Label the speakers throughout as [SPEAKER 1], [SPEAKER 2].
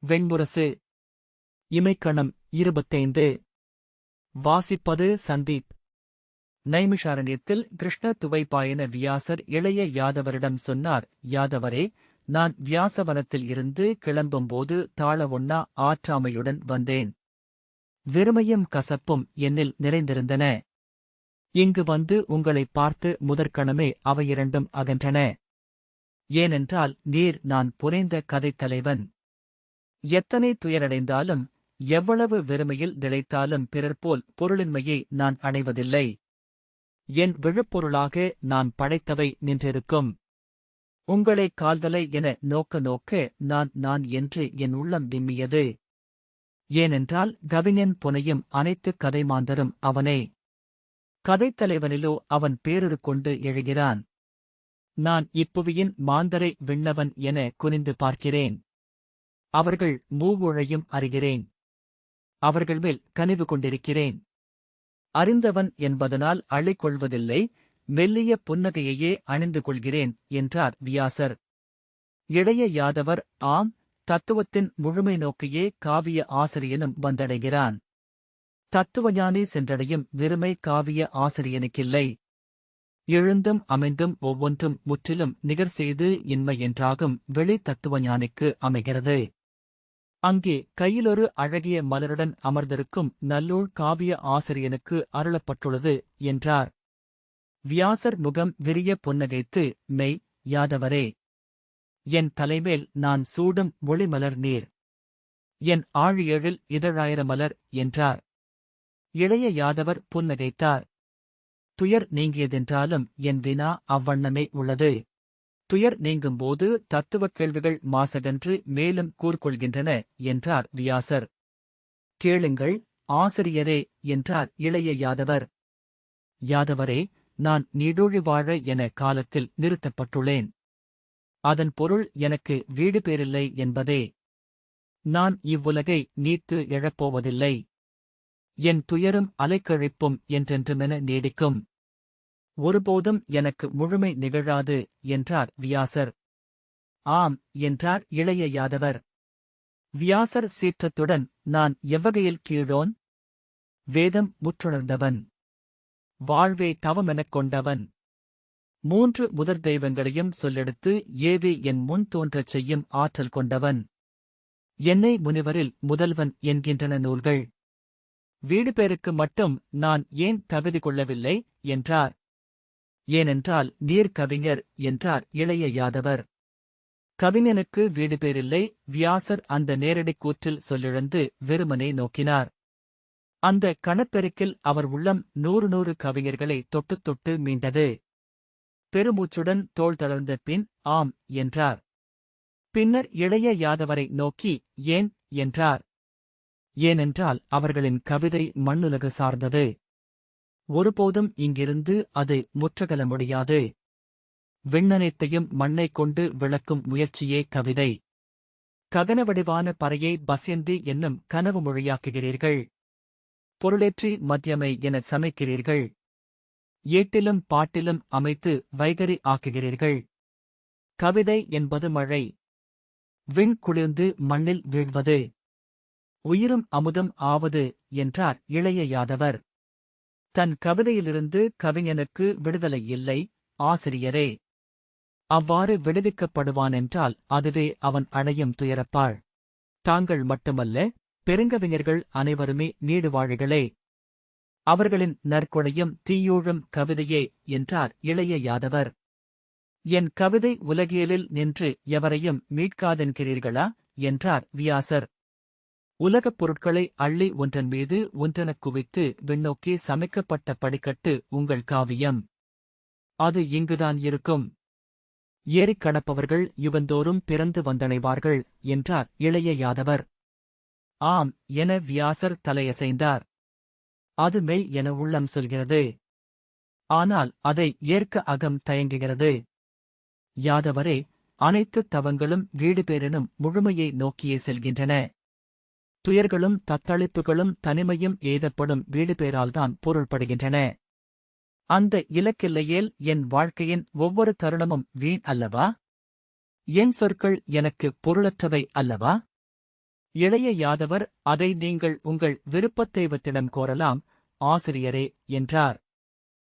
[SPEAKER 1] வெண்முரசு. இமைக்கணம் 25. வாசிப்பது சந்தீப். நைமிஷாரண்யத்தில் கிருஷ்ண துவைபாயன வியாசர் இளைய யாதவரிடம் சொன்னார். யாதவரே, நான் வியாசவனத்தில் இருந்து கிளம்பும்போது தாழ ஒண்ணா ஆற்றாமையுடன் வந்தேன். வெறுமையும் கசப்பும் என்னில் நிறைந்திருந்தன. இங்கு வந்து உங்களைப் பார்த்து முதற்கணமே அவையிரண்டும் அகன்றன. ஏனென்றால் நீர் நான் புனைந்த கதைத் தலைவன். எத்தனை துயரடைந்தாலும் எவ்வளவு வெறுமையில் திளைத்தாலும் பிறர்போல் பொருளின்மையை நான் அடைவதில்லை. என் விழுப்பொருளாக நான் படைத்தவை நின்றிருக்கும். உங்களை கால்தலை என நோக்க நோக்க நான் என்று என் உள்ளம் விம்மியது. ஏனென்றால் கவிஞன் புனையும் அனைத்து கதைமாந்தரும் அவனே. கதைத்தலைவனிலோ அவன் பேருரு கொண்டு எழுகிறான். நான் இப்புவியின் மாந்தரை விண்ணவன் என குனிந்து பார்க்கிறேன். அவர்கள் மூவுழையும் அறிகிறேன். அவர்கள் மேல் கனிவு கொண்டிருக்கிறேன். அறிந்தவன் என்பதனால் அள்ளிக்கொள்வதில்லை, மெல்லிய புன்னகையையே அணிந்து கொள்கிறேன் என்றார் வியாசர். இளைய யாதவர் ஆம், தத்துவத்தின் முழுமை நோக்கியே காவிய ஆசிரியனும் வந்தடைகிறான். தத்துவஞானி சென்றடையும் வெறுமை காவிய ஆசிரியனுக்கில்லை. எழுந்தும் அமைந்தும் ஒவ்வொன்றும் முற்றிலும் நிகர் செய்து இன்மை என்றாகும் வெளி தத்துவஞானிக்கு அமைகிறது. அங்கே கையிலொரு அழகிய மலருடன் அமர்ந்திருக்கும் நல்லூழ் காவிய ஆசிரியனுக்கு அருளப்பட்டுள்ளது என்றார். வியாசர் முகம் விரிய புன்னகைத்து, மெய், யாதவரே, என் தலைமேல் நான் சூடும் ஒளிமலர் நீர். என் ஆழியேழில் இதழாயிர மலர் என்றார். இளைய யாதவர் புன்னகைத்தார். துயர் நீங்கியதென்றாலும் என் வினா அவ்வண்ணமே உள்ளது. துயர் நீங்கும்போது தத்துவக் கேள்விகள் மாசகன்று மேலும் கூர்கொள்கின்றன என்றார் வியாசர். கேளுங்கள் ஆசிரியரே என்றார் இளைய யாதவர். யாதவரே, நான் நீடூழி வாழ என காலத்தில் நிறுத்தப்பட்டுள்ளேன். அதன் பொருள் எனக்கு வீடு பேரில்லை என்பதே. நான் இவ்வுலகை நீத்து எழப்போவதில்லை. என் துயரும் அலைக்கழிப்பும் என்றென்றுமென நீடிக்கும். ஒருபோதும் எனக்கு முழுமை நிகழாது என்றார் வியாசர். ஆம் என்றார் இளைய யாதவர். வியாசர் சீற்றத்துடன், நான் எவ்வகையில் கீழோன்? வேதம் முற்றுணர்ந்தவன். வாழ்வே தவமெனக் கொண்டவன். 3 முதற் தெய்வங்களையும் சொல்லெடுத்து ஏவி என் முன் தோன்றச் செய்யும் ஆற்றல் கொண்டவன். என்னை முனிவரில் முதல்வன் என்கின்றன நூல்கள். வீடு பேருக்கு மட்டும் நான் ஏன் தகுதி கொள்ளவில்லை என்றார். ஏனென்றால் நீர் கவிஞர் என்றார் இளைய யாதவர். கவிஞனுக்கு வீடு பேரில்லை. வியாசர் அந்த நேரடிக் கூற்றில் சொல்லிழந்து வெறுமனே நோக்கினார். அந்த கணப்பெருக்கில் அவர் உள்ளம் 100 கவிஞர்களை தொட்டுத் தொட்டு மீண்டது. பெருமூச்சுடன் தோள் தளர்ந்த பின் ஆம் என்றார். பின்னர் இளைய யாதவரை நோக்கி ஏன் என்றார். ஏனென்றால் அவர்களின் கவிதை மண்ணுலகு சார்ந்தது. ஒருபோதும் இங்கிருந்து அது முற்றகல முடியாது. விண்ணனைத்தையும் மண்ணைக் கொண்டு விளக்கும் முயற்சியே கவிதை. ககனவடிவான பறையை பஸ்யந்தி என்னும் கனவு மொழியாக்குகிறீர்கள். பொருளேற்றி மத்தியமை என சமைக்கிறீர்கள். ஏட்டிலும் பாட்டிலும் அமைத்து வைகரி ஆக்குகிறீர்கள். கவிதை என்பது மழை. விண் குளிர்ந்து மண்ணில் வீழ்வது. உயிரும் அமுதம் ஆவது என்றார் இளைய யாதவர். தன் கவிதையிலிருந்து கவிஞனுக்கு விடுதலை இல்லை, ஆசிரியரே. அவ்வாறு விடுவிக்கப்படுவானென்றால் அதுவே அவன் அடையும் துயரப்பாள். தாங்கள் மட்டுமல்ல, பெருங்கவிஞர்கள் அனைவருமே நீடுவாழிகளே. அவர்களின் நற்கொடையும் தீயூழும் கவிதையே என்றார் இளைய யாதவர். என் கவிதை உலகியலில் நின்று எவரையும் மீட்காதென்கிறீர்களா என்றார் வியாசர். உலகப் பொருட்களை அள்ளி ஒன்றன் மீது ஒன்றெனக் குவித்து விண்ணோக்கி சமைக்கப்பட்ட படிக்கட்டு உங்கள் காவியம். அது இங்குதான் இருக்கும். ஏறிக் கடப்பவர்கள் யுகந்தோறும் பிறந்து வந்தடைவார்கள் என்றார் இளைய யாதவர். ஆம் என வியாசர் தலையசைந்தார். அது மெய் என உள்ளம் சொல்கிறது. ஆனால் அதை ஏற்க அகம் தயங்குகிறது. யாதவரே, அனைத்து தவங்களும் வீடு பேரெனும் முழுமையை நோக்கியே செல்கின்றன. துயர்களும் தத்தளிப்புகளும் தனிமையும் எய்தப்படும் வீடு பேரால்தான் பொருள்படுகின்றன. அந்த இலக்கில்லையேல் என் வாழ்க்கையின் ஒவ்வொரு தருணமும் வீண் அல்லவா? என் சொற்கள் எனக்கு பொருளற்றவை அல்லவா? இளைய யாதவர், அதை நீங்கள் உங்கள் விருப்பத்தெய்வத்திடம் கோரலாம், ஆசிரியரே, என்றார்.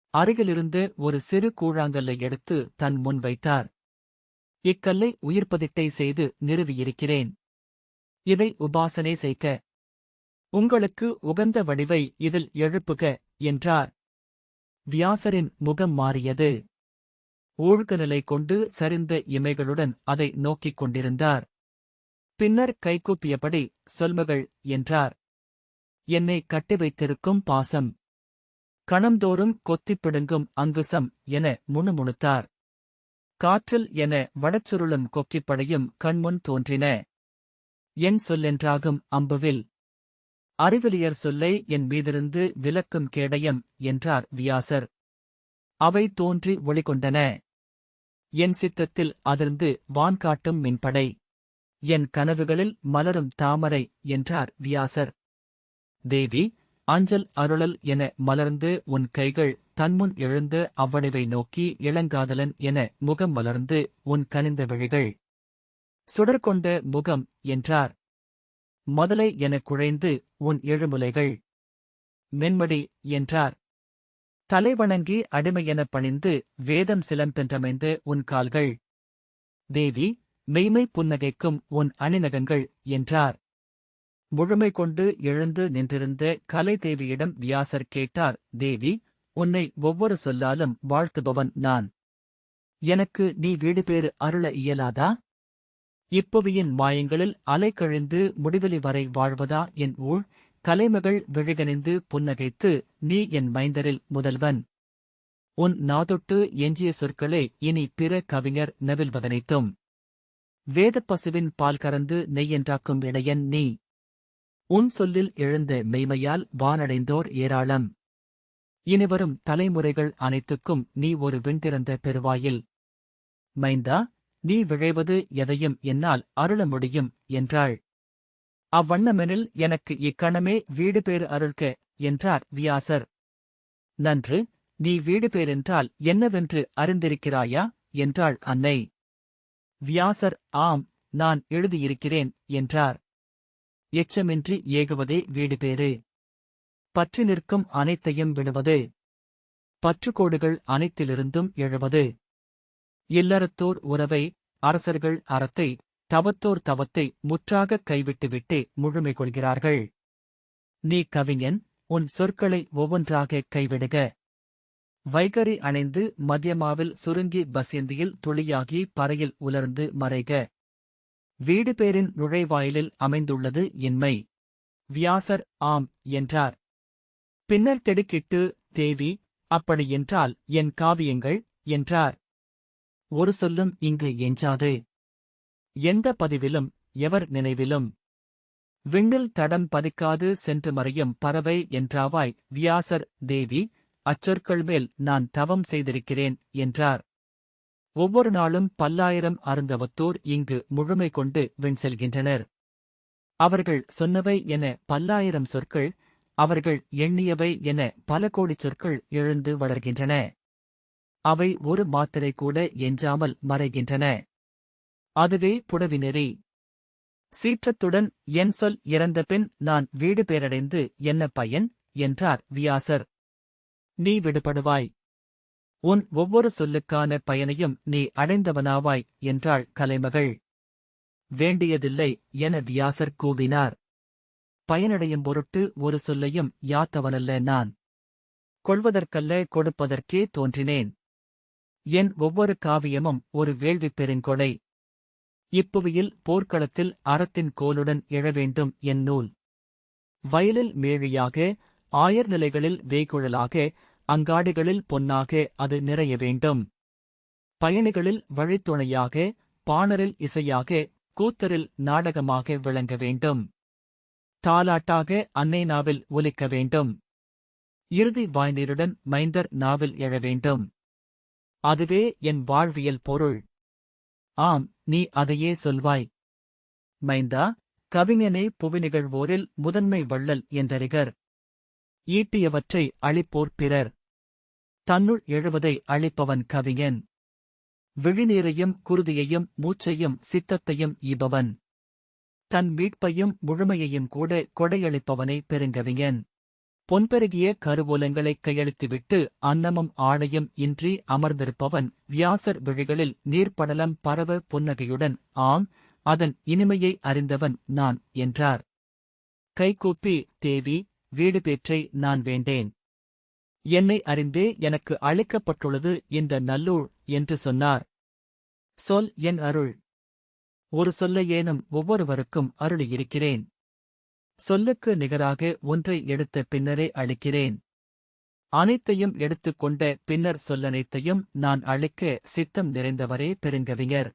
[SPEAKER 1] அருகிலிருந்து ஒரு சிறு கூழாங்கல்லை எடுத்து தன் முன் வைத்தார். இக்கல்லை உயிர்ப்பதிட்டை செய்து நிறுவியிருக்கிறேன். இதை உபாசனை செய்க. உங்களுக்கு உகந்த வடிவை இதில் எழுப்புக, என்றார். வியாசரின் முகம் மாறியது. ஊழ்கநிலை கொண்டு சரிந்த இமைகளுடன் அதை நோக்கிக் கொண்டிருந்தார். பின்னர் கைகூப்பியபடி, சொல்மகள், என்றார். என்னை கட்டி வைத்திருக்கும் பாசம், கணம்தோறும் கொத்திப் பிடுங்கும் அங்குசம் என முணுமுணுத்தார். காற்றில் என வடச்சுருளும் கொக்கிப்படையும் கண்முன் தோன்றின. என் சொல்லென்றாகும் அம்புவில், அறிவிலியர் சொல்லை என் மீதிருந்து விலக்கும் கேடயம், என்றார் வியாசர். அவை தோன்றி ஒளிகொண்டன. என் சித்தத்தில் அதிர்ந்து வான்காட்டும் மின்படை, என் கனவுகளில் மலரும் தாமரை, என்றார் வியாசர். தேவி, அஞ்சல் அருளல் என மலர்ந்து உன் கைகள் தன்முன் எழுந்து அவ்வடிவை நோக்கி இளங்காதலன் என முகம் மலர்ந்து உன் கனிந்த விழிகள் சுடர்கொண்ட முகம், என்றார். முதலை எனக் குழைந்து உன் எழுமுலைகள் மென்மடி, என்றார். தலைவணங்கி அடிமையெனப் பணிந்து வேதம் சிலம்பென்றமைந்து உன் கால்கள் தேவி, மெய்மை புன்னகைக்கும் உன் அணிநகங்கள், என்றார். முழுமை கொண்டு எழுந்து நின்றிருந்த கலைதேவியிடம் வியாசர் கேட்டார். தேவி, உன்னை ஒவ்வொரு சொல்லாலும் வாழ்த்துபவன் நான். எனக்கு நீ வீடுபேறு அருள இயலாதா? இப்புவியின் மாயங்களில் அலைக்கழிந்து முடிவெளி வரை வாழ்வதா என் ஊழ்? கலைமகள் விழிகனிந்து புன்னகைத்து, நீ என் மைந்தரில் முதல்வன். உன் நாதொட்டு எஞ்சிய சொற்களே இனி பிற கவிஞர் நவில்வதனைத்தும். வேதப்பசுவின் பால் கறந்து நெய்யென்றாக்கும் இடையன் நீ. உன் சொல்லில் எழுந்த மெய்மையால் வானடைந்தோர் ஏராளம். இனிவரும் தலைமுறைகள் அனைத்துக்கும் நீ ஒரு விண்திறந்த பெருவாயில். மைந்தா, நீ விழைவது எதையும் என்னால் அருள முடியும், என்றாள். அவ்வண்ணமெனில் எனக்கு இக்கணமே வீடுபேறு அருள்க, என்றார் வியாசர். நன்று, நீ வீடுபேறென்றால் என்னவென்று அறிந்திருக்கிறாயா, என்றாள் அன்னை. வியாசர், ஆம், நான் எழுதியிருக்கிறேன், என்றார். எச்சமின்றி ஏகுவதே வீடுபேறு. பற்றி நிற்கும் அனைத்தையும் விடுவது. பற்றுக்கோடுகள் அனைத்திலிருந்தும் எழுவது. இல்லறத்தோர் உறவை, அரசர்கள் அறத்தை, தவத்தோர் தவத்தை முற்றாகக் கைவிட்டுவிட்டே முழுமை கொள்கிறார்கள். நீ கவிஞன், உன் சொற்களை ஒவ்வொன்றாகக் கைவிடுக. வைகரி அணைந்து மத்தியமாவில் சுருங்கி பசியந்தியில் துளியாகி பறையில் உலர்ந்து மறைக. வீடுபேரின் நுழைவாயிலில் அமைந்துள்ளது இன்மை. வியாசர் ஆம், என்றார். பின்னர் திடுக்கிட்டு, தேவி, அப்படியென்றால் என் காவியங்கள், என்றார். ஒரு சொல்லும் இங்கு எஞ்சாது. எந்த பதிவிலும், எவர் நினைவிலும். விண்ணில் தடம் பதிக்காது சென்று மறையும் பறவை என்றாவாய். வியாசர், தேவி, அச்சொற்கள் மேல் நான் தவம் செய்திருக்கிறேன், என்றார். ஒவ்வொரு நாளும் பல்லாயிரம் அருந்தவத்தோர் இங்கு முழுமை கொண்டு விண் செல்கின்றனர். அவர்கள் சொன்னவை என பல்லாயிரம் சொற்கள், அவர்கள் எண்ணியவை என பல கோடிச் சொற்கள் எழுந்து வளர்கின்றன. அவை ஒரு மாத்திரை கூட எஞ்சாமல் மறைகின்றன. அதுவே புடவிநெறி. சீற்றத்துடன் என் சொல் இறந்தபின் நான் வீடு பேரடைந்து என்ன பயன், என்றார் வியாசர். நீ விடுபடுவாய். உன் ஒவ்வொரு சொல்லுக்கான பயனையும் நீ அடைந்தவனாவாய், என்றாள் கலைமகள். வேண்டியதில்லை, என வியாசர் கூவினார். பயனடையும் பொருட்டு ஒரு சொல்லையும் யாத்தவனல்ல நான். கொள்வதற்கல்ல கொடுப்பதற்கே தோன்றினேன். என் ஒவ்வொரு காவியமும் ஒரு வேள்விப் பெருங்கொடை. இப்புவியில் போர்க்களத்தில் அறத்தின் கோலுடன் எழவேண்டும் என் நூல். வயலில் மேழியாக, ஆயர்நிலைகளில் வேய்குழலாக, அங்காடிகளில் பொன்னாக அது நிறைய வேண்டும். பயணிகளில் வழித்துணையாக, பாணரில் இசையாக, கூத்தரில் நாடகமாக விளங்க வேண்டும். தாலாட்டாக அன்னை நாவில் ஒலிக்க வேண்டும். இறுதி வாய்நீருடன் மைந்தர் நாவில் எழ வேண்டும். அதுவே என் வாழ்வியல் பொருள். ஆம், நீ அதையே சொல்வாய். மைந்தா, கவிஞனே புவிநிகழ்வோரில் முதன்மை வள்ளல் என்றறிகர். ஈட்டியவற்றை அளிப்போர் பிறர். தன்னுள் எழுவதை அளிப்பவன் கவிஞன். விழிநீரையும் குருதியையும் மூச்சையும் சித்தத்தையும் ஈபவன். தன் மீட்பையும் முழுமையையும் கூட கொடையளிப்பவனே பெருங்கவிஞன். பொன்பெருகிய கருவூலங்களைக் கையளித்துவிட்டு அன்னமும் ஆடையும் இன்றி அமர்ந்திருப்பவன் வியாசர் விழிகளில் நீர்ப்படலம் பரவ புன்னகையுடன் ஆம், அதன் இனிமையை அறிந்தவன் நான் என்றார். கைகூப்பி, தேவி, வீடு பேற்றை நான் வேண்டேன். என்னை அறிந்தே எனக்கு அளிக்கப்பட்டுள்ளது இந்த நல்லூழ் என்று சொன்னார். சொல் என் அருள். ஒரு சொல்லையேனும் ஒவ்வொருவருக்கும் அருளியிருக்கிறேன். சொல்லுக்கு நிகராக ஒன்றை எடுத்த பின்னரே அளிக்கிறேன். அனைத்தையும் எடுத்துக் கொண்ட பின்னர் சொல்லனைத்தையும் நான் அளிக்க சித்தம் நிறைந்தவரே பெருங்கவிஞர்.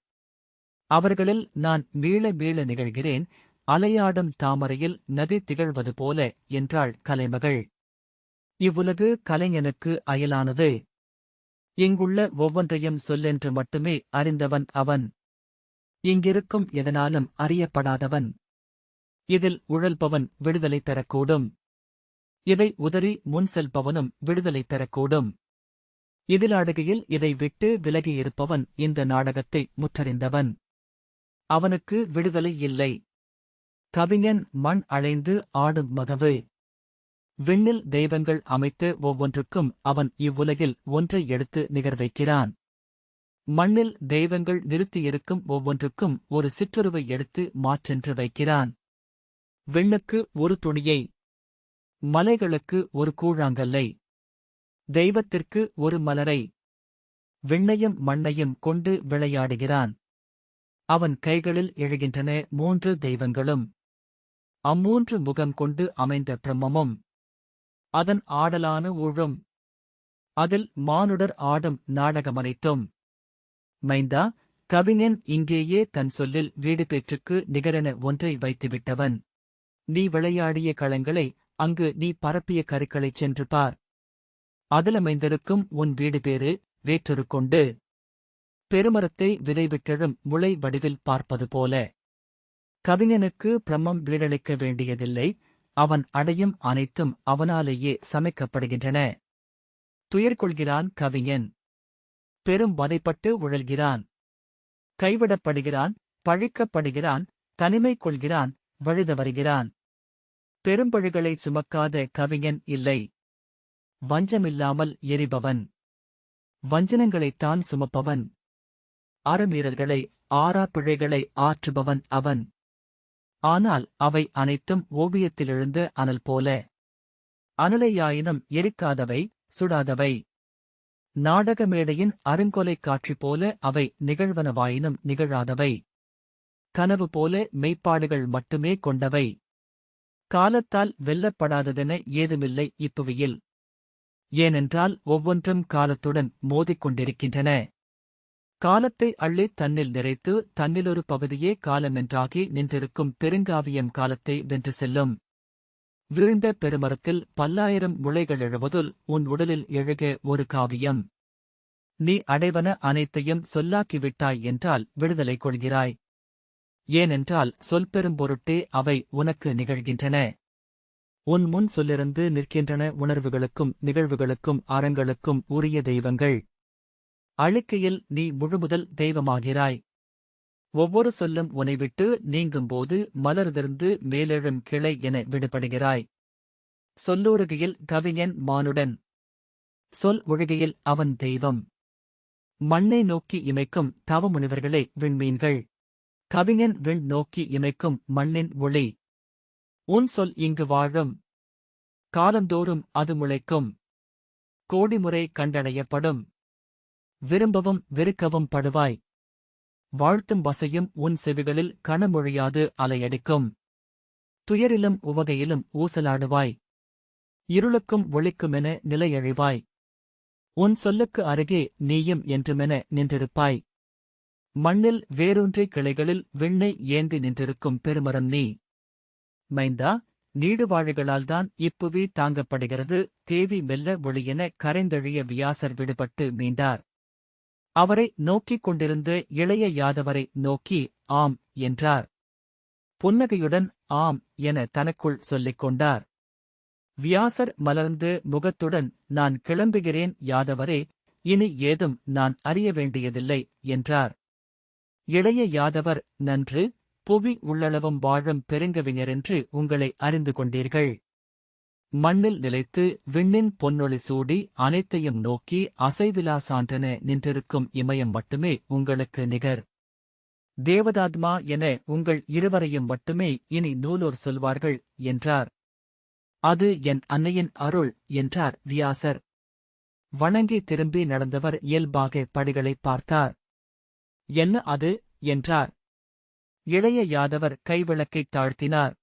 [SPEAKER 1] அவர்களில் நான் மீள மீள நிகழ்கிறேன், அலையாடும் தாமரையில் நதி திகழ்வது போல என்றாள் கலைமகள். இவ்வுலகு கலைஞனுக்கு அயலானது. இங்குள்ள ஒவ்வொன்றையும் சொல்லென்று மட்டுமே அறிந்தவன் அவன். இங்கிருக்கும் எதனாலும் அறியப்படாதவன். இதில் உழல்பவன் விடுதலை பெறக்கூடும். இதை உதறி முன் செல்பவனும் விடுதலை பெறக்கூடும். இதிலாடுகையில் இதை விட்டு விலகியிருப்பவன் இந்த நாடகத்தை முற்றறிந்தவன். அவனுக்கு விடுதலை இல்லை. கவிஞன் மண் அழைந்து ஆடும் மகவு. விண்ணில் தெய்வங்கள் அமைத்து ஒவ்வொன்றுக்கும் அவன் இவ்வுலகில் ஒன்றை எடுத்து நிகர்வைக்கிறான். மண்ணில் தெய்வங்கள் நிறுத்தியிருக்கும் ஒவ்வொன்றுக்கும் ஒரு சிற்றுருவை எடுத்து மாற்றென்று வைக்கிறான். விண்ணுக்கு ஒரு துணியை, மலைகளுக்கு ஒரு கூழாங்கல்லை, தெய்வத்திற்கு ஒரு மலரை, விண்ணையும் மண்ணையும் கொண்டு விளையாடுகிறான். அவன் கைகளில் எழுகின்றன 3 தெய்வங்களும், அம்மூன்று முகம் கொண்டு அமைந்த பிரம்மமும், அதன் ஆடலான ஊழும், அதில் மானுடர் ஆடும் நாடகமனைத்தும். மைந்தா, கவிஞன் இங்கேயே தன் சொல்லில் வீடு பேற்றுக்கு நிகரென ஒன்றை வைத்துவிட்டவன். நீ விளையாடிய களங்களை, அங்கு நீ பரப்பிய கருக்களைச் சென்று பார். அதிலமைந்திருக்கும் உன் வீடு பேறு வேற்றொரு கொண்டு பெருமரத்தை விதைவிட்டெழும் முளை வடிவில் பார்ப்பது போல. கவிஞனுக்கு பிரம்மம் வீடளிக்க வேண்டியதில்லை, அவன் அடையும் அனைத்தும் அவனாலேயே சமைக்கப்படுகின்றன. துயர்கொள்கிறான் கவிஞன். பெரும் வதைப்பட்டு உழல்கிறான். கைவிடப்படுகிறான், பழிக்கப்படுகிறான், தனிமை கொள்கிறான், வழுத வருகிறான். பெரும்பழிகளை சுமக்காத கவிஞன் இல்லை. வஞ்சமில்லாமல் எரிபவன். வஞ்சனங்களைத்தான் சுமப்பவன். அறமீறல்களை, ஆறா பிழைகளை ஆற்றுபவன் அவன். ஆனால் அவை அனைத்தும் ஓவியத்திலெழுந்த அனல் போல. அனலையாயினும் எரிக்காதவை, சுடாதவை. நாடக மேடையின் அருங்கொலைக் காட்சி போல அவை நிகழ்வனவாயினும் நிகழாதவை. கனவு போல மெய்ப்பாடுகள் மட்டுமே கொண்டவை. காலத்தால் வெல்லப்படாததென ஏதுமில்லை இப்புவியில். ஏனென்றால் ஒவ்வொன்றும் காலத்துடன் மோதிக்கொண்டிருக்கின்றன. காலத்தை அள்ளித் தன்னில் நிறைத்து தன்னிலொரு பகுதியே காலமென்றாகி நின்றிருக்கும் பெருங்காவியம் காலத்தை வென்று செல்லும். வீழ்ந்த பெருமரத்தில் 10,000 முளைகள் எழுவதுல் உன் உடலில் எழுக ஒரு காவியம். நீ அடைவன அனைத்தையும் சொல்லாக்கிவிட்டாய் என்றால் விடுதலை கொள்கிறாய். ஏனென்றால் சொல் பெறும் பொருட்டே அவை உனக்கு நிகழ்கின்றன. உன் முன் சொல்லிருந்து நிற்கின்றன உணர்வுகளுக்கும் நிகழ்வுகளுக்கும் அறங்களுக்கும் உரிய தெய்வங்கள். அழிக்கையில் நீ முழுமுதல் தெய்வமாகிறாய். ஒவ்வொரு சொல்லும் உனைவிட்டு நீங்கும்போது மலர்திருந்து மேலெழும் கிளை என விடுபடுகிறாய். சொல்லூறுகையில் கவிஞன் மானுடன். சொல் ஒழுகையில் அவன் தெய்வம். மண்ணை நோக்கி இமைக்கும் தவமுனிவர்களே விண்மீன்கள். கவிஞன் விண் நோக்கி இமைக்கும் மண்ணின் ஒளி. உன் சொல் இங்கு வாழும். காலந்தோறும் அது முளைக்கும். கோடிமுறை கண்டடையப்படும். விரும்பவும் வெறுக்கவும் படுவாய். வாழ்த்தும் வசையும் உன் செவிகளில் கணமொழியாது அலையடிக்கும். துயரிலும் உவகையிலும் ஊசலாடுவாய். இருளுக்கும் ஒளிக்குமென நிலையழிவாய். உன் சொல்லுக்கு அருகே நீயும் என்றுமென நின்றிருப்பாய். மண்ணில் வேரூன்றி கிளைகளில் விண்ணை ஏந்தி நின்றிருக்கும் பெருமரம் நீ. மைந்தா, நீடுவாழிகளால்தான் இப்புவி தாங்கப்படுகிறது. தேவி மெல்ல ஒளியென கரைந்தழிய வியாசர் விடுபட்டு மீண்டார். அவரை நோக்கிக் கொண்டிருந்த இளைய யாதவரை நோக்கி ஆம் என்றார். புன்னகையுடன் ஆம் என தனக்குள் சொல்லிக் கொண்டார். வியாசர் மலர்ந்த முகத்துடன் நான் கிளம்புகிறேன் யாதவரே, இனி ஏதும் நான் அறிய வேண்டியதில்லை என்றார். இளைய யாதவர் நன்று, புவி உள்ளளவும் வாழும் பெருங்கவிஞரென்று உங்களை அறிந்து கொண்டீர்கள். மண்ணில் நிலைத்து விண்ணின் பொன்னொளி சூடி அனைத்தையும் நோக்கி அசைவிலா சான்றென நின்றிருக்கும் இமயம் மட்டுமே உங்களுக்கு நிகர். தேவதாத்மா என உங்கள் இருவரையும் மட்டுமே இனி நூலோர் சொல்வார்கள் என்றார். அது என் அன்னையின் அருள் என்றார் வியாசர். வணங்கி திரும்பி நடந்தவர் இயல்பாக படிகளைப் பார்த்தார். என்ன அது என்றார். இளைய யாதவர் கைவிளக்கைத் தாழ்த்தினார்.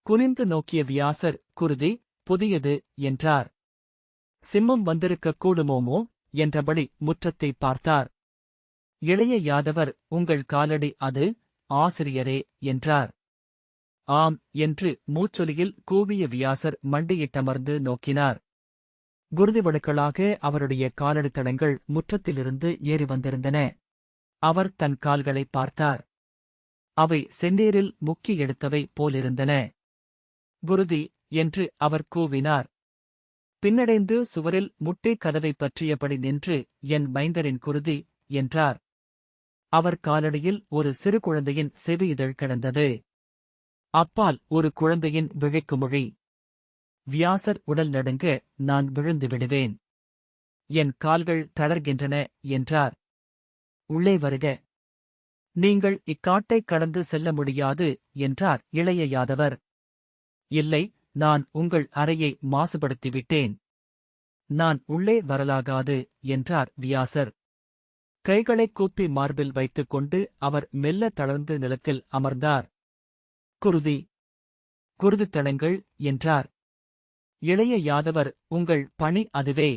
[SPEAKER 1] குனிந்து நோக்கிய வியாசர் குருதி புதியது என்றார். சிம்மம் வந்திருக்கக் கூடுமோமோ என்றபடி முற்றத்தை பார்த்தார். இளைய யாதவர் உங்கள் காலடி அது ஆசிரியரே என்றார். ஆம் என்று மூச்சொலியில் கூவிய வியாசர் மண்டியிட்டமர்ந்து நோக்கினார். குருதிவழுக்களாக அவருடைய காலடித்தடங்கள் முற்றத்திலிருந்து ஏறி வந்திருந்தன. அவர் தன் கால்களைப் பார்த்தார். அவை செந்நீரில் முக்கி எடுத்தவை போலிருந்தன. குருதி என்று அவர் கூவினார். பின்னடைந்து சுவரில் முட்டை கதவைப் பற்றியபடி நின்று என் மைந்தரின் குருதி என்றார். அவர் காலடியில் ஒரு சிறு குழந்தையின் செவியிதழ் கிடந்தது. அப்பால் ஒரு குழந்தையின் விழிக்குமொழி. வியாசர் உடல் நடுங்க நான் விழுந்து விடுவேன். என் கால்கள் தளர்கின்றன என்றார். உள்ளே வருக. நீங்கள் இக்காட்டைக் கடந்து செல்ல முடியாது என்றார் இளைய யாதவர். இல்லை, நான் உங்கள் அறையை மாசுபடுத்திவிட்டேன். நான் உள்ளே வரலாகாது என்றார் வியாசர். கைகளைக் கூப்பி மார்பில் வைத்துக் கொண்டு அவர் மெல்ல தளர்ந்து நிலத்தில் அமர்ந்தார். குருதி குருதித்தடங்கள் என்றார். இளைய யாதவர் உங்கள் பணி அதுவே.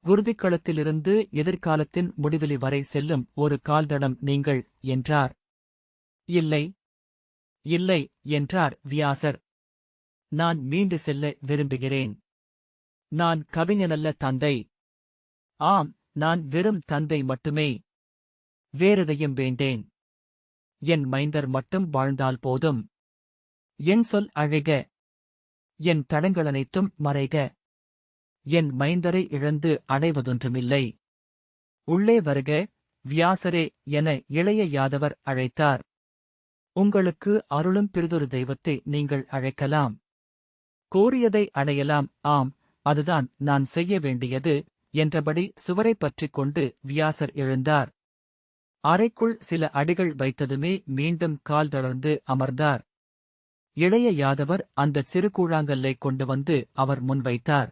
[SPEAKER 1] குருதிக்களத்திலிருந்து எதிர்காலத்தின் முடிவெளி வரை செல்லும் ஒரு கால்தடம் நீங்கள் என்றார். இல்லை இல்லை என்றார் வியாசர். நான் மீண்டு செல்ல விரும்புகிறேன். நான் கவிஞனல்ல தந்தை. ஆம், நான் வெறும் தந்தை மட்டுமே. வேறெதையும் வேண்டேன். என் மைந்தர் மட்டும் வாழ்ந்தால் போதும். என் சொல் அழிக. என் தடங்களனைத்தும் மறைக. என் மைந்தரை இழந்து அடைவதொன்றுமில்லை. உள்ளே வருக வியாசரே என இளைய யாதவர் அழைத்தார். உங்களுக்கு அருளும் பிறிதொரு தெய்வத்தை நீங்கள் அழைக்கலாம். கோரியதை அடையலாம். ஆம், அதுதான் நான் செய்ய வேண்டியது என்றபடி சுவரைப் பற்றிக் கொண்டு வியாசர் எழுந்தார். அறைக்குள் சில அடிகள் வைத்ததுமே மீண்டும் கால் தளர்ந்து அமர்ந்தார். இளைய யாதவர் அந்தச் சிறு கூழாங்கல்லைக் கொண்டு வந்து அவர் முன்வைத்தார்.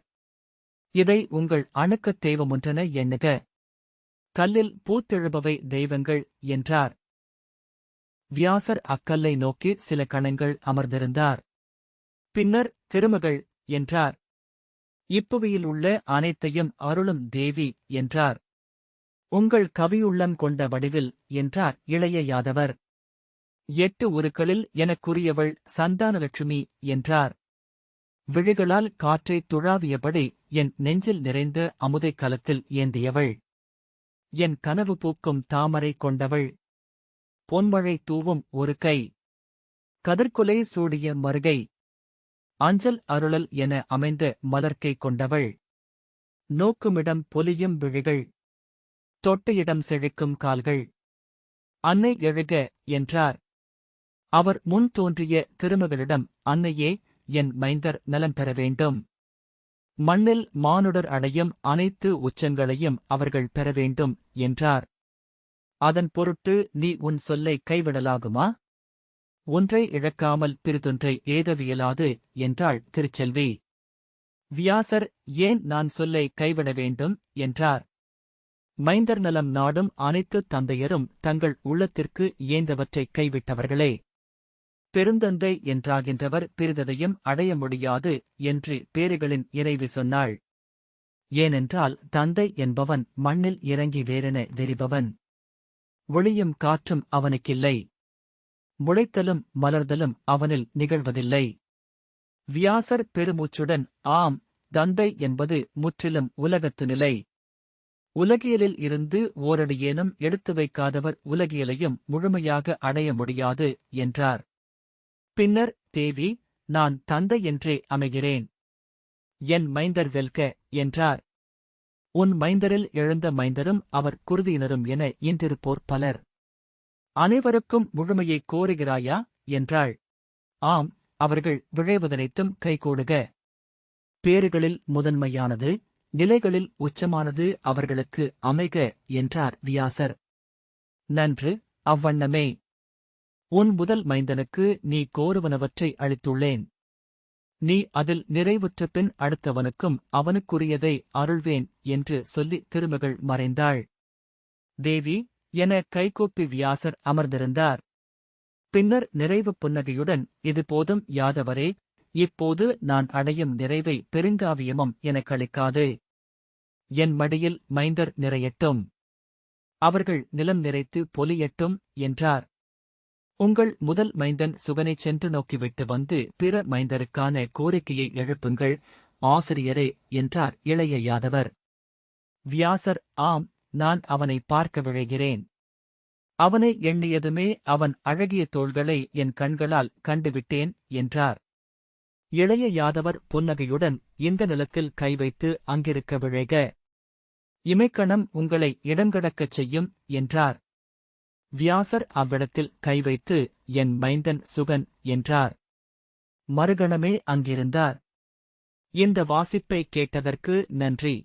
[SPEAKER 1] இதை உங்கள் அணுக்கத் தெய்வமொன்றென எண்ணுக. கல்லில் பூத்தெழுபவை தெய்வங்கள் என்றார். வியாசர் அக்கல்லை நோக்கி சில கணங்கள் அமர்ந்திருந்தார். பின்னர் திருமகள் என்றார். இப்புவியில் உள்ள அனைத்தையும் அருளும் தேவி என்றார். உங்கள் கவியுள்ளம் கொண்ட வடிவில் என்றார் இளைய யாதவர். 8 உருக்களில் எனக்குரியவள் சந்தானலட்சுமி என்றார். விழிகளால் காற்றைத் துழாவியபடி என் நெஞ்சில் நிறைந்த அமுதைக் கலத்தில் ஏந்தியவள். என் கனவு பூக்கும் தாமரை கொண்டவள். பொன்மழை தூவும் ஒரு கை. கதிர்குலை சூடிய மறுகை. அஞ்சல் அருளல் என அமைந்த மலர்க்கை கொண்டவள். நோக்குமிடம் பொலியும் விழிகள். தொட்ட இடம் செழிக்கும் கால்கள். அன்னை எழுக என்றார். அவர் முன் தோன்றிய திருமகளிடம் அன்னையே, என் மைந்தர் நலம் பெற வேண்டும். மண்ணில் மானுடர் அடையும் அனைத்து உச்சங்களையும் அவர்கள் பெற வேண்டும் என்றார். அதன் பொருட்டு நீ உன் சொல்லை கைவிடலாகுமா? ஒன்றை இழக்காமல் பிறிதொன்றை ஏதவியலாது என்றாள் திருச்செல்வி. வியாசர் ஏன் நான் சொல்லை கைவிட வேண்டும் என்றார். மைந்தர் நலம் நாடும் அனைத்து தந்தையரும் தங்கள் உள்ளத்திற்கு ஏந்தவற்றைக் கைவிட்டவர்களே. பெருந்தந்தை என்றாகின்றவர் பிறிததையும் அடைய முடியாது என்று பேறுகளின் இறைவி சொன்னாள். ஏனென்றால் தந்தை என்பவன் மண்ணில் இறங்கி வேறென வெறிபவன். ஒளியும் காற்றும் அவனுக்கில்லை. முளைத்தலும் மலர்தலும் அவனில் நிகழ்வதில்லை. வியாசர் பெருமூச்சுடன் ஆம், தந்தை என்பது முற்றிலும் உலகத்து நிலை. உலகியலில் இருந்து ஓரடியேனும் எடுத்து வைக்காதவர் உலகியலையும் முழுமையாக அடைய முடியாது என்றார். பின்னர் தேவி, நான் தந்தை என்றே அமைகிறேன். என் மைந்தர் வெல்க என்றார். உன் மைந்தரில் எழுந்த மைந்தரும் அவர் குருதியினரும் என இன்றிருப்போர் பலர். அனைவருக்கும் முழுமையை கோருகிறாயா என்றாள். ஆம், அவர்கள் விழைவதனைத்தும் கைகூடுக. பேறுகளில் முதன்மையானது, நிலைகளில் உச்சமானது அவர்களுக்கு அமைக என்றார் வியாசர். நன்று, அவ்வண்ணமே. உன் முதல் மைந்தனுக்கு நீ கோருவனவற்றை அளித்துள்ளேன். நீ அதில் நிறைவுற்ற பின் அடுத்தவனுக்கும் அவனுக்குரியதை அருள்வேன் என்று சொல்லி திருமகள் மறைந்தாள். தேவி என கைகூப்பி வியாசர் அமர்ந்திருந்தார். பின்னர் நிறைவு புன்னகையுடன், இது போதும் யாதவரே, இப்போது நான் அடையும் நிறைவை பெருங்காவியமும் எனக்களிக்காது. என் மடியில் மைந்தர் நிறையட்டும். அவர்கள் நிலம் நிறைத்து பொலியட்டும் என்றார். உங்கள் முதல் மைந்தன் சுகனைச் சென்று நோக்கிவிட்டு வந்து பிற மைந்தருக்கான கோரிக்கையை எழுப்புங்கள் ஆசிரியரே என்றார் இளைய யாதவர். வியாசர், ஆம், நான் அவனை பார்க்க விழைகிறேன். அவனை எண்ணியதுமே அவன் அழகிய தோள்களை என் கண்களால் கண்டுவிட்டேன் என்றார். இளைய யாதவர் புன்னகையுடன், இந்த நிலத்தில் கை வைத்து அங்கிருக்க விழைக. இமைக்கணம் உங்களை இடங்கடக்கச் செய்யும் என்றார். வியாசர் அவ்விடத்தில் கை வைத்து, என் மைந்தன் சுகன் என்றார். மறுகணமே அங்கிருந்தார். இந்த வாசிப்பை கேட்டதற்கு நன்றி.